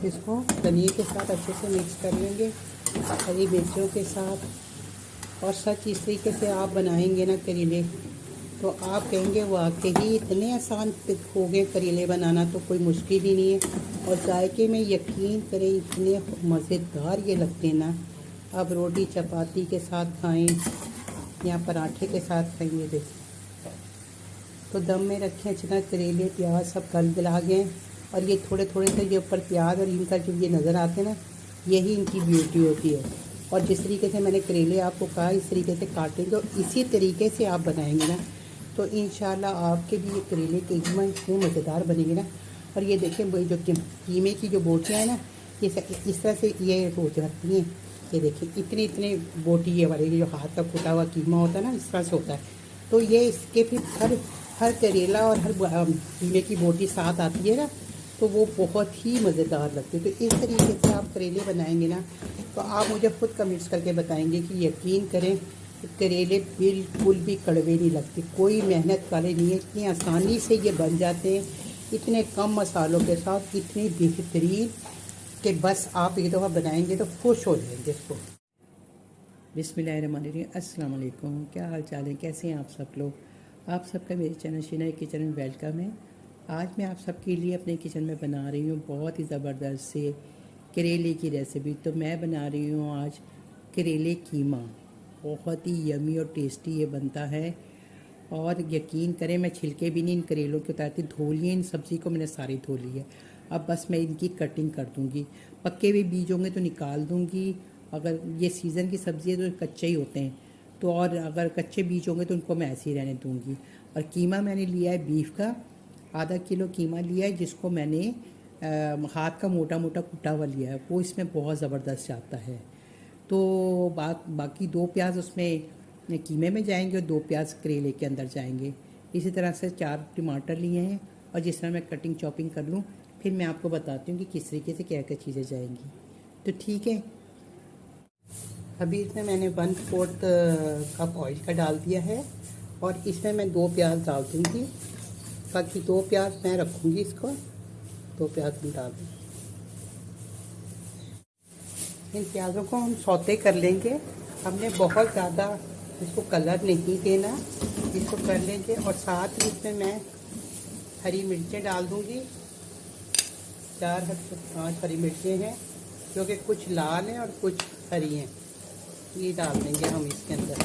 अब इसको धनिए के साथ अच्छे से मिक्स कर लेंगे, हरी मिर्चों के साथ। और सच इस तरीके से आप बनाएंगे ना करेले, तो आप कहेंगे वाकई इतने आसान हो गए करेले बनाना, तो कोई मुश्किल ही नहीं है। और जायके में यकीन करें इतने मज़ेदार ये लगते हैं ना। अब रोटी चपाती के साथ खाएं या पराठे के साथ खाएंगे। देखिए तो दम में रखें अच्छी करेले प्याज सब गला गए, और ये थोड़े थोड़े से ये ऊपर प्याज और इनका जो ये नज़र आते हैं ना, यही इनकी ब्यूटी होती है। और जिस तरीके से मैंने करेले आपको कहा इस तरीके से काटेंगे और इसी तरीके से आप बनाएंगे ना, तो इंशाल्लाह आपके भी ये करेले कीमा इतने मज़ेदार बनेंगे ना। और ये देखें वही जो कीमे की जो बोटियाँ हैं ना, ये इस तरह से ये हो जाती हैं। ये देखें इतने इतने बोटी ये वाले जो हाथ का कुटा हुआ कीमा होता है ना, इस तरह से होता है। तो ये इसके फिर हर करेला और हर कीमे की बोटी साथ आती है ना, तो वो बहुत ही मज़ेदार लगती है। तो इस तरीके से आप करेले बनाएंगे ना, तो आप मुझे ख़ुद कमेंट्स करके बताएंगे कि यकीन करें करेले बिल्कुल भी कड़वे नहीं लगते, कोई मेहनत वाले नहीं है, इतनी आसानी से ये बन जाते हैं, इतने कम मसालों के साथ इतने बेहतरीन कि बस आप एक दफ़ा बनाएंगे तो खुश हो जाएंगे इसको। बिस्मिल्लाहिर्रहमानिर्रहीम, अस्सलाम वालेकुम। क्या हाल चाल है, कैसे हैं आप सब लोग? आप सबका मेरे चैनल शीना किचन में वेलकम है। आज मैं आप सबके लिए अपने किचन में बना रही हूँ बहुत ही ज़बरदस्त से करेले की रेसिपी। तो मैं बना रही हूँ आज करेले कीमा। बहुत ही यमी और टेस्टी ये बनता है, और यकीन करें मैं छिलके भी नहीं इन करेलों के उतारती, धो लिए इन सब्ज़ी को मैंने सारी धो ली है। अब बस मैं इनकी कटिंग कर दूँगी, पक्के हुए बीज होंगे तो निकाल दूँगी, अगर ये सीज़न की सब्ज़ी है तो कच्चे ही होते हैं, तो और अगर कच्चे बीज होंगे तो उनको मैं ऐसे ही रहने दूँगी। और कीमा मैंने लिया है बीफ का, आधा किलो कीमा लिया है, जिसको मैंने हाथ का मोटा मोटा कुटा हुआ लिया है, वो इसमें बहुत ज़बरदस्त जाता है। तो बाकी 2 प्याज उसमें कीमे में जाएंगे और 2 प्याज करेले के अंदर जाएंगे। इसी तरह से 4 टमाटर लिए हैं, और जिस तरह मैं कटिंग चॉपिंग कर लूँ फिर मैं आपको बताती हूँ कि किस तरीके से क्या क्या चीज़ें जाएंगी। तो ठीक है, अभी इसमें मैंने 1/4 कप ऑयल का डाल दिया है, और इसमें मैं 2 प्याज डाल दूँगी, बाकी 2 प्याज मैं रखूँगी इसको। 2 प्याज में डाल दूँ, इन प्याज़ों को हम सौते कर लेंगे। हमने बहुत ज़्यादा इसको कलर नहीं देना, इसको कर लेंगे। और साथ ही इसमें मैं हरी मिर्चें डाल दूँगी, 4 से 5 हरी मिर्चें हैं, जो कि कुछ लाल हैं और कुछ हरी हैं, ये डाल देंगे हम इसके अंदर।